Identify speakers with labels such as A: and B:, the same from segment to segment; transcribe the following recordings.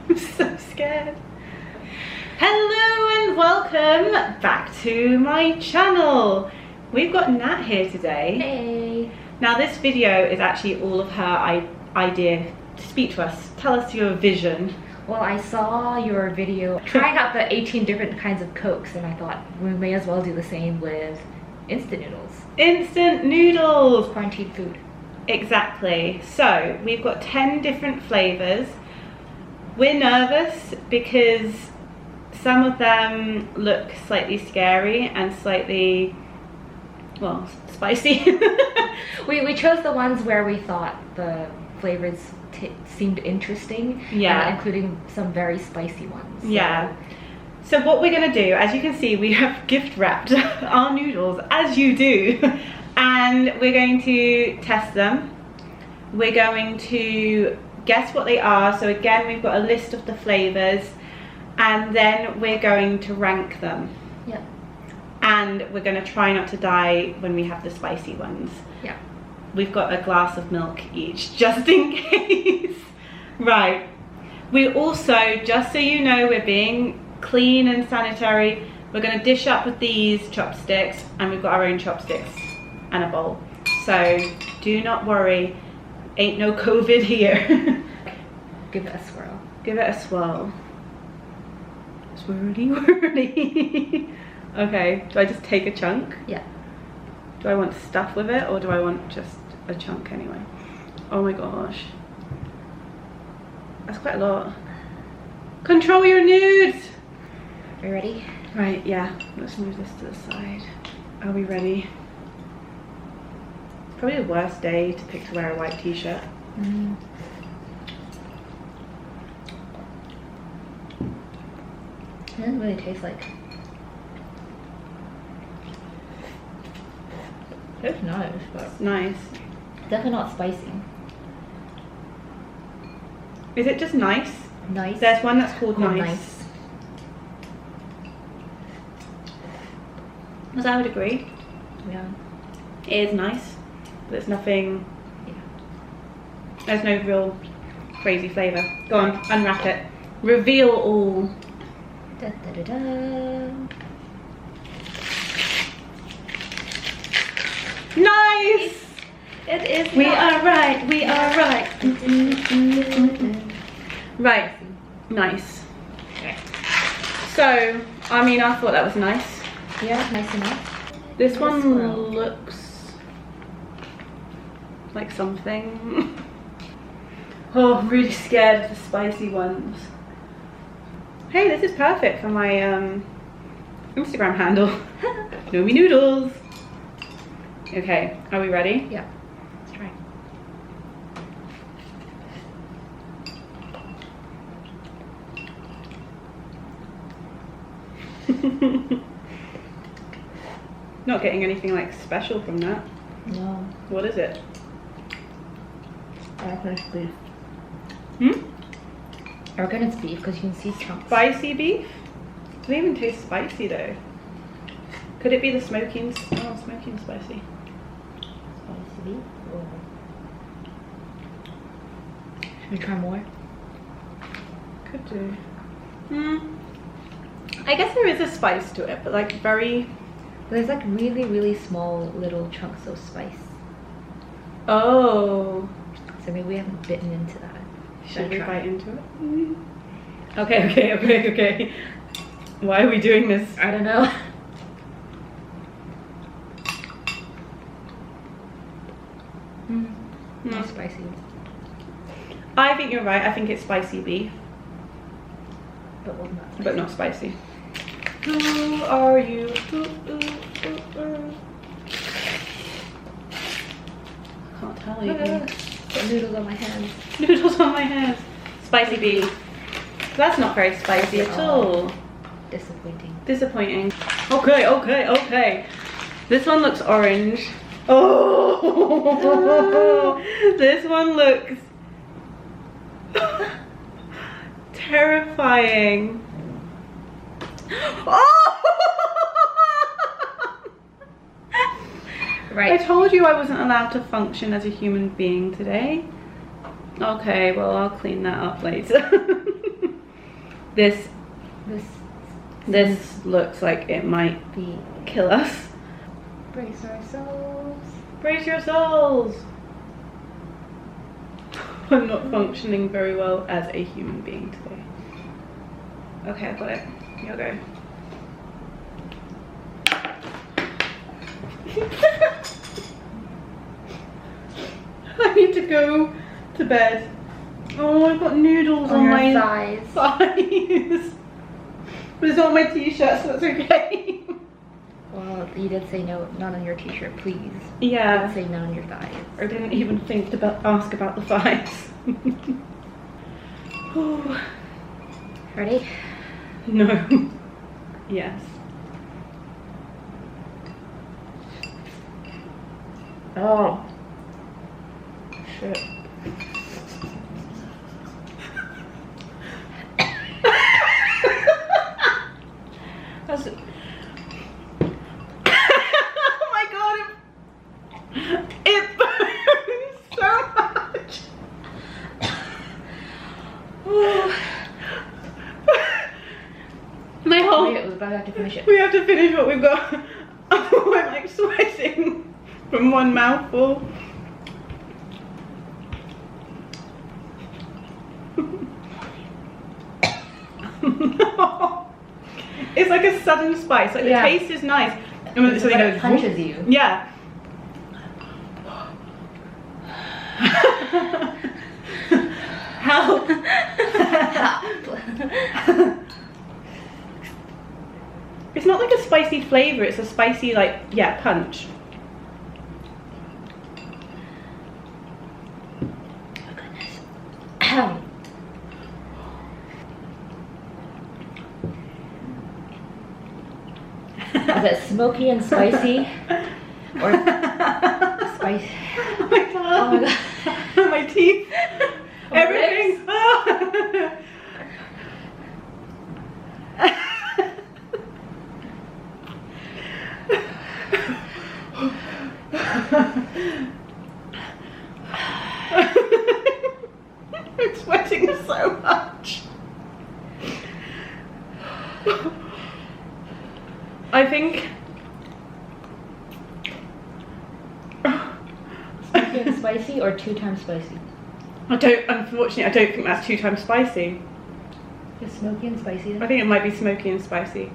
A: I'm so scared. Hello and welcome back to my channel. We've got Nat here today.
B: Hey.
A: Now this video is actually all of her idea. Speak to us. Tell us your vision.
B: Well, I saw your video trying out the 18 different kinds of Cokes, and I thought we may as well do the same with instant noodles.
A: Instant noodles.
B: Quarantine food.
A: Exactly. So we've got 10 different flavours. We're nervous because some of them look slightly scary and slightly, well, spicy.
B: We chose the ones where we thought the flavors seemed interesting.
A: Yeah.
B: Including some very spicy ones. So.
A: Yeah. So what we're going to do, as you can see, we have gift wrapped our noodles, as you do. And we're going to test them. We're going to guess what they are. So again, we've got a list of the flavours. And then we're going to rank them.
B: Yeah.
A: And we're going to try not to die when we have the spicy ones.
B: Yeah.
A: We've got a glass of milk each, just in case. Right. We also, just so you know, we're being clean and sanitary. We're going to dish up with these chopsticks, and we've got our own chopsticks and a bowl. So do not worry, ain't no COVID here.
B: Give it a swirl.
A: Give it a swirl. Swirly whirly. Okay, do I just take a chunk?
B: Yeah.
A: Do I want stuff with it, or do I want just a chunk anyway? Oh my gosh. That's quite a lot. Control your nudes!
B: Are you ready?
A: Right, yeah. Let's move this to the side. Are we ready? Probably the worst day to pick to wear a white t-shirt.
B: Mm. It doesn't really taste like. It's nice, but
A: It's nice.
B: definitely not spicy.
A: Is it just nice?
B: Nice.
A: There's one that's called
B: Oh,
A: nice. Because I would agree.
B: Yeah.
A: It is nice, but it's nothing.
B: Yeah.
A: There's no real crazy flavour. Go on, unwrap it. Reveal all.
B: Da, da, da, da.
A: Nice!
B: It is.
A: We are right, we are right. Right, nice.
B: Okay.
A: So, I mean, I thought that was nice.
B: Yeah, nice enough.
A: This
B: Swirl.
A: one looks like something. Oh, I'm really scared of the spicy ones. Hey, this is perfect for my Instagram handle. Noomy Noodles. Okay, are we ready?
B: Yeah. Let's try.
A: Not getting anything like special from that.
B: No.
A: What is it?
B: I reckon it's beef.
A: Hmm?
B: I reckon it's beef because you can see chunks.
A: Spicy beef? Doesn't even taste spicy though. Could it be the smoking? Oh, smoking spicy.
B: Spicy beef? Or... Should we try more?
A: Could do. I guess there is a spice to it, but like very.
B: There's like really, really small little chunks of spice.
A: Oh.
B: So maybe we haven't bitten into that.
A: Should we
B: try?
A: bite into it? Okay. Why are we doing this?
B: I don't know. Not spicy.
A: I think you're right. I think it's spicy beef,
B: But wasn't that spicy?
A: but not spicy. Who are you? Ooh. I can't tell you.
B: Got noodles on my hands.
A: Noodles on my hands. Spicy beef. That's not very spicy at all.
B: Disappointing.
A: Disappointing. Okay. This one looks orange. Oh, this one looks terrifying. Oh!
B: Right.
A: I told you I wasn't allowed to function as a human being today. Okay, well, I'll clean that up later. This
B: This
A: looks like it might
B: be
A: kill us.
B: brace ourselves.
A: Brace yourselves! I'm not functioning very well as a human being today. Okay, I've got it. Here we go. I need to go to bed. Oh, I've got noodles on my
B: thighs.
A: But it's on my t-shirt, so that's okay.
B: Well, you did say no, not on your t-shirt, please.
A: Yeah.
B: You did say no on your thighs.
A: I didn't even think to ask about the thighs. Oh.
B: Ready?
A: No. Yes.
B: Oh.
A: Shit. That's it. Oh my god, it burns so much. My whole.
B: Wait, we have to finish it.
A: We have to finish what we've got. Oh, I'm like sweating from one mouthful. It's like a sudden spice. Like the taste is nice. And then something goes,
B: punches you.
A: Yeah. Help. It's not like a spicy flavour, it's a spicy, like, yeah, punch.
B: Oh goodness. Is it smoky and spicy? Or spicy?
A: Oh my god.
B: Oh my god.
A: My teeth.
B: My
A: Everything. I'm sweating so much. I think
B: Smoky and spicy or 2 times spicy?
A: unfortunately I don't think that's 2 times spicy.
B: Is smoky and spicy then?
A: I think it might be smoky and spicy.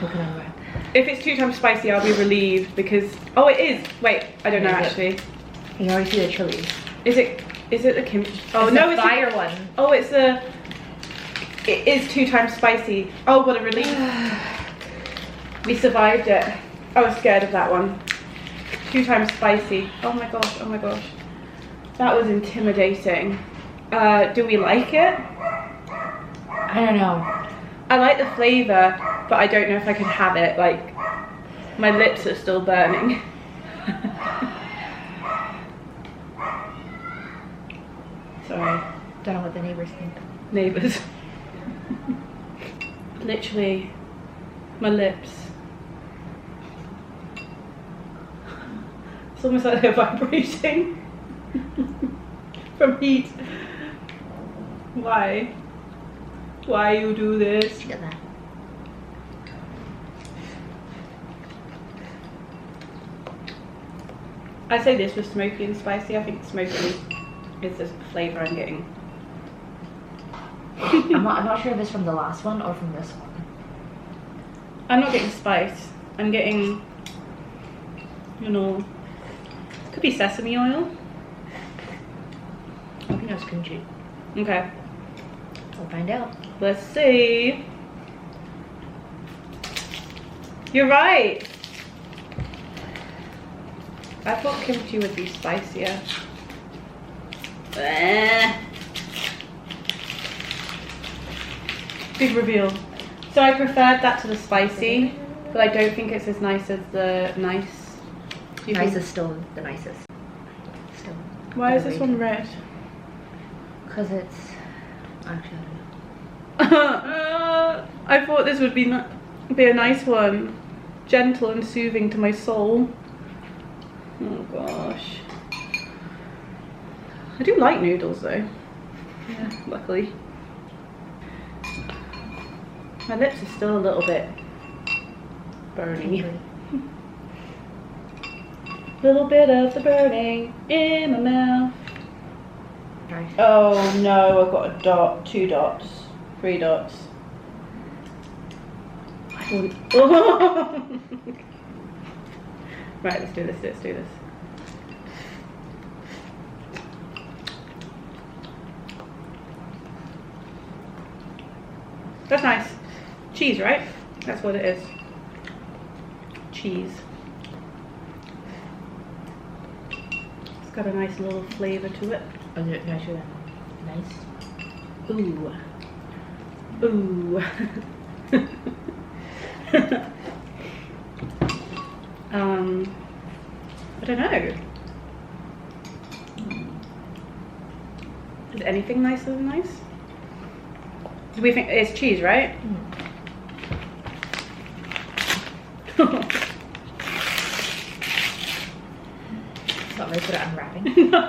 B: Okay, I'm right.
A: If it's 2 times spicy, I'll be relieved because, oh, it is. Wait, I don't know
B: Is it?
A: actually.
B: You can already see the chili.
A: Is it the kimchi? Oh
B: It's
A: no,
B: the
A: it's
B: fire one.
A: Oh, it's the. It is 2 times spicy. Oh, what a relief! We survived it. I was scared of that one. 2 times spicy. Oh my gosh! Oh my gosh! That was intimidating. Do we like it?
B: I don't know.
A: I like the flavour, but I don't know if I could have it. Like, my lips are still burning. Sorry.
B: Don't know what the neighbors think.
A: Neighbours. Literally, my lips. It's almost like they're vibrating from heat. Why? Why you do this?
B: Look at that.
A: I say this was smoky and spicy. I think smoky is the flavour I'm getting.
B: I'm not sure if it's from the last one or from this one.
A: I'm not getting spice. I'm getting, you know, could be sesame oil.
B: I think that's kimchi.
A: Okay,
B: We'll find out.
A: let's see. You're right. I thought kimchi would be spicier. Big reveal. So I preferred that to the spicy, but I don't think it's as nice as the nice. Do you
B: Nice
A: think-
B: is still the nicest. Still.
A: Why is this one red?
B: Because it's actually I don't know.
A: I thought this would be a nice one, gentle and soothing to my soul. Oh gosh. I do like noodles though. Yeah, luckily. My lips are still a little bit burning. Little bit of the burning in my mouth.
B: Nice.
A: Oh no, I've got a dot, 2 dots, 3 dots. Oh. Right, let's do this. That's nice. Cheese, right? That's what it is. Cheese. It's got a nice little flavour to it.
B: Oh, nice.
A: Ooh. Ooh. I don't know. Is anything nicer than nice? Do we think it's cheese, right?
B: It's not very good at unwrapping.
A: No.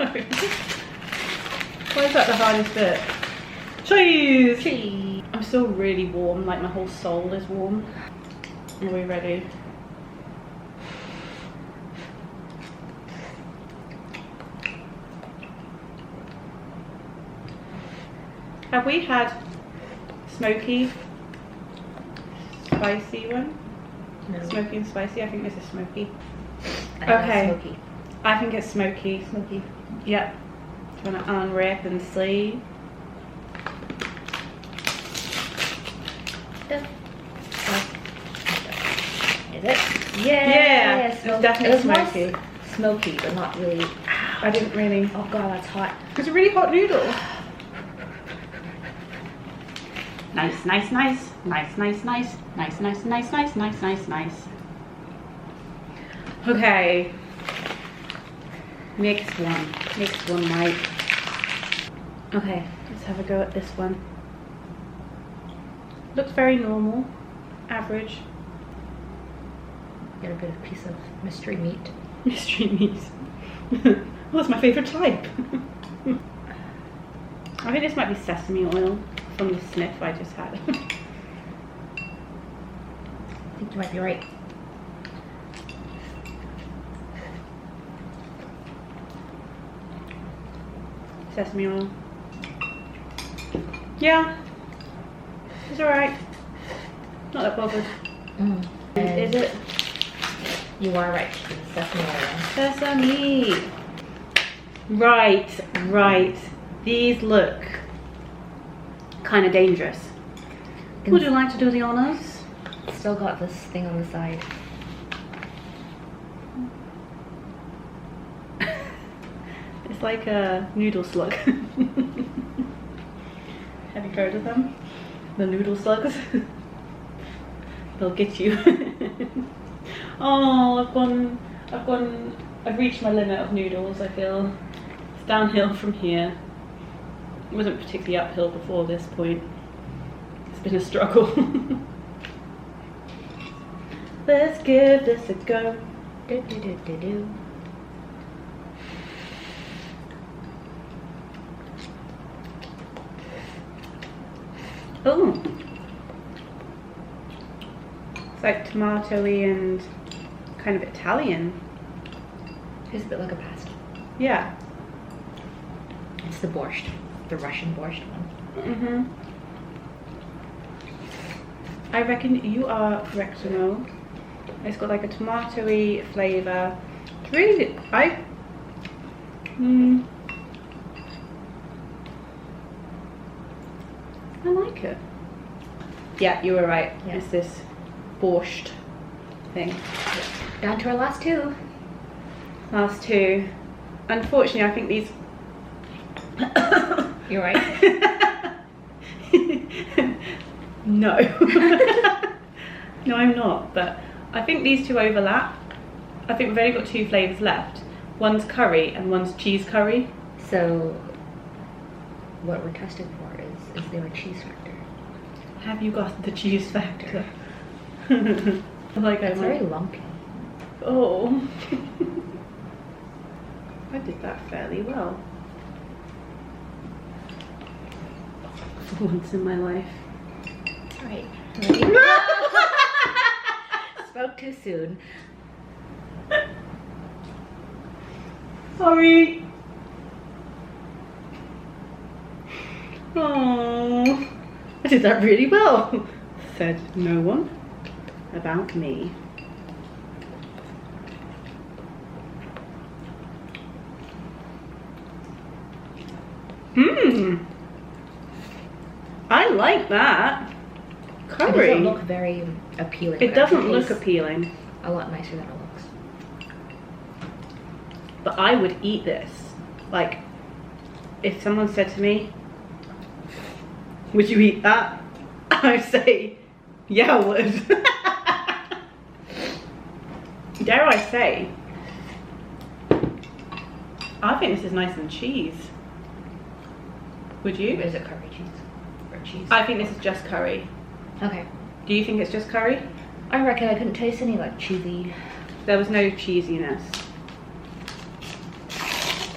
A: Why is that the hardest bit? Cheese!
B: Cheese.
A: I'm still really warm, like my whole soul is warm. Are we ready? Have we had smoky, spicy one?
B: No.
A: Smoky and spicy? I think this is smoky.
B: Okay. Smoky.
A: I think it's smoky.
B: Smoky.
A: Yep. Do you want to unwrap and see?
B: Is it?
A: Yeah, it's definitely smoky.
B: Smoky, but not really.
A: I didn't really.
B: Oh god, that's hot.
A: It's a really hot noodle. Nice, nice, nice. Nice, nice, nice. Nice, nice, nice, nice, nice, nice, nice. Okay. Next one. Next one, Mike. Okay, let's have a go at this one. Looks very normal. Average.
B: Get a bit of piece of mystery meat.
A: Mystery meat. Oh, it's my favourite type. I think this might be sesame oil from the sniff I just had.
B: I think you might be right.
A: Sesame oil. Yeah. It's alright. Not that bothered. Is it?
B: You are right. Sesame oil.
A: Sesame. Right, right. These look kind of dangerous. Would you like to do the honors?
B: Still got this thing on the side.
A: It's like a noodle slug. Have you heard of them? The noodle slugs? They'll get you. Oh, I've reached my limit of noodles, I feel. It's downhill from here. It wasn't particularly uphill before this point. It's been a struggle. Let's give this a go.
B: Do, do, do, do, do.
A: Oh, it's like tomatoey and kind of Italian.
B: Tastes a bit like a pasta.
A: Yeah.
B: It's the borscht, the Russian borscht one.
A: Mhm. I reckon you are correct, Mo. It's got like a tomatoey flavour. It's really, I like it. Yeah, you were right.
B: Yeah.
A: It's this borscht thing.
B: Down to our last two.
A: Last two. Unfortunately, I think these.
B: You're right.
A: No. No, I'm not. But I think these two overlap. I think we've only got 2 flavours left. One's curry and one's cheese curry.
B: So, what we're testing for is there a cheese factor?
A: Have you got the cheese factor? Like
B: It's very lumpy.
A: Oh. I did that fairly well. For once in my life.
B: Alright, Ready? Spoke too soon.
A: Sorry. Oh, I did that really well. Said no one about me. I like that. Curry.
B: It doesn't look very appealing.
A: It doesn't look appealing.
B: A lot nicer than it looks.
A: But I would eat this. Like, if someone said to me, would you eat that? I would say, yeah, I would. Dare I say, I think this is nice and cheese. Would you?
B: Is it curry cheese? Or cheese?
A: I think this is just curry.
B: Okay.
A: Do you think it's just curry?
B: I reckon I couldn't taste any like cheesy.
A: There was no cheesiness,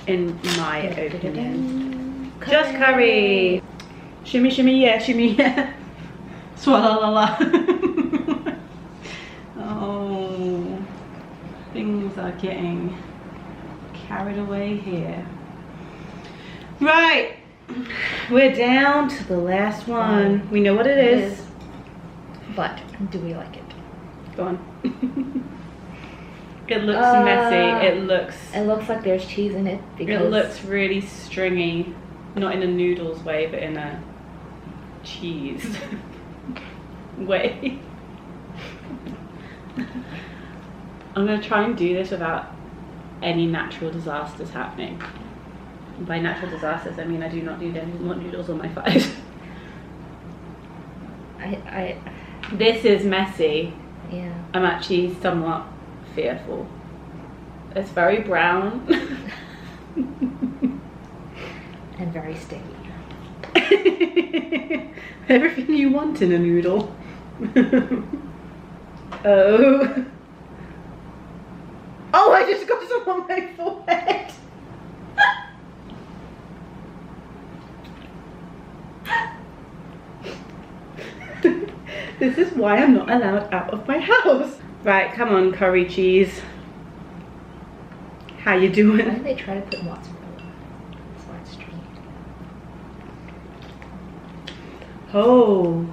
A: in my opinion. Just curry. Shimmy, shimmy, yeah, shimmy, yeah. Swalla la la. Oh, things are getting carried away here. Right, we're down to the last one. We know what it is.
B: But do we like it?
A: Go on. It looks messy. It looks
B: like there's cheese in it because
A: it looks really stringy. Not in a noodles way, but in a cheese way. I'm gonna try and do this without any natural disasters happening. By natural disasters, I mean I do not need any more noodles on my thighs. This is messy.
B: Yeah.
A: I'm actually somewhat fearful. It's very brown.
B: And very sticky.
A: Everything you want in a noodle. Oh. Oh, I just got some on my forehead. This is why I'm not allowed out of my house. Right, come on, curry cheese. How you doing?
B: Why did they try to put mozzarella? That's why it's stringy.
A: Oh.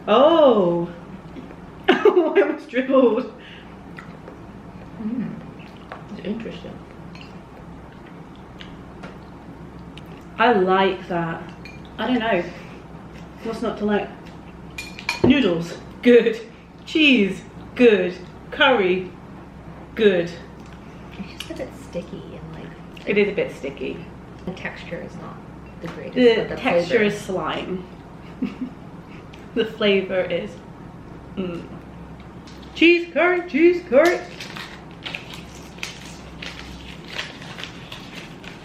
A: Oh. Oh, I almost dribbled.
B: It's interesting.
A: I like that. I don't know. What's not to like? Noodles, good. Cheese, good. Curry, good.
B: It's just a bit sticky and like...
A: It is a bit sticky.
B: The texture is not the greatest.
A: The
B: but
A: texture
B: flavor
A: is slime. The flavour is... Cheese curry, cheese curry.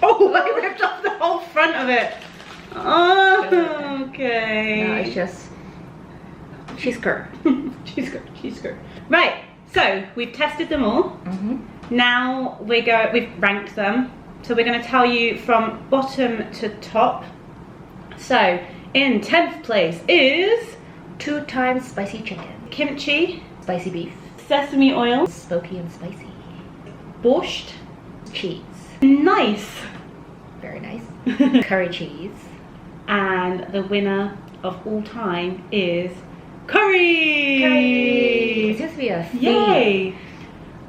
A: Oh, I ripped off the whole front of it. Oh, okay.
B: No, it's just cheese curd.
A: Cheese curd, cheese curd. Right, so we've tested them all. Now we've ranked them. So we're going to tell you from bottom to top. So in 10th place is
B: 2 times spicy chicken,
A: kimchi,
B: spicy beef,
A: sesame oil,
B: smoky and spicy,
A: borscht,
B: cheese,
A: nice,
B: very nice, curry cheese,
A: and the winner of all time is curry.
B: Curry. It seems to be a theme.
A: Yay!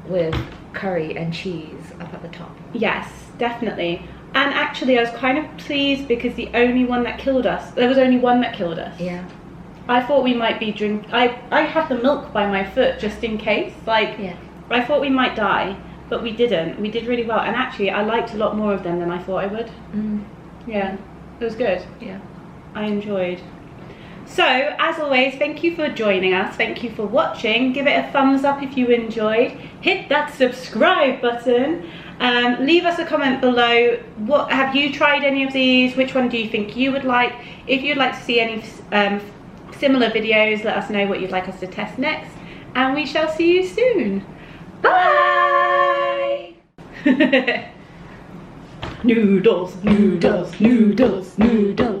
B: With curry and cheese up at the top.
A: Yes, definitely. And actually I was kind of pleased because the only one that killed us, there was only one that killed us.
B: Yeah.
A: I thought we might be I had the milk by my foot just in case. Like,
B: yeah.
A: I thought we might die, but we didn't. We did really well. And actually I liked a lot more of them than I thought I would. Yeah, it was good.
B: Yeah.
A: I enjoyed. So, as always, thank you for joining us. Thank you for watching. Give it a thumbs up if you enjoyed. Hit that subscribe button. Leave us a comment below. What have you tried any of these? Which one do you think you would like? If you'd like to see any similar videos, let us know what you'd like us to test next. And we shall see you soon. Bye! Noodles, noodles, noodles, noodles.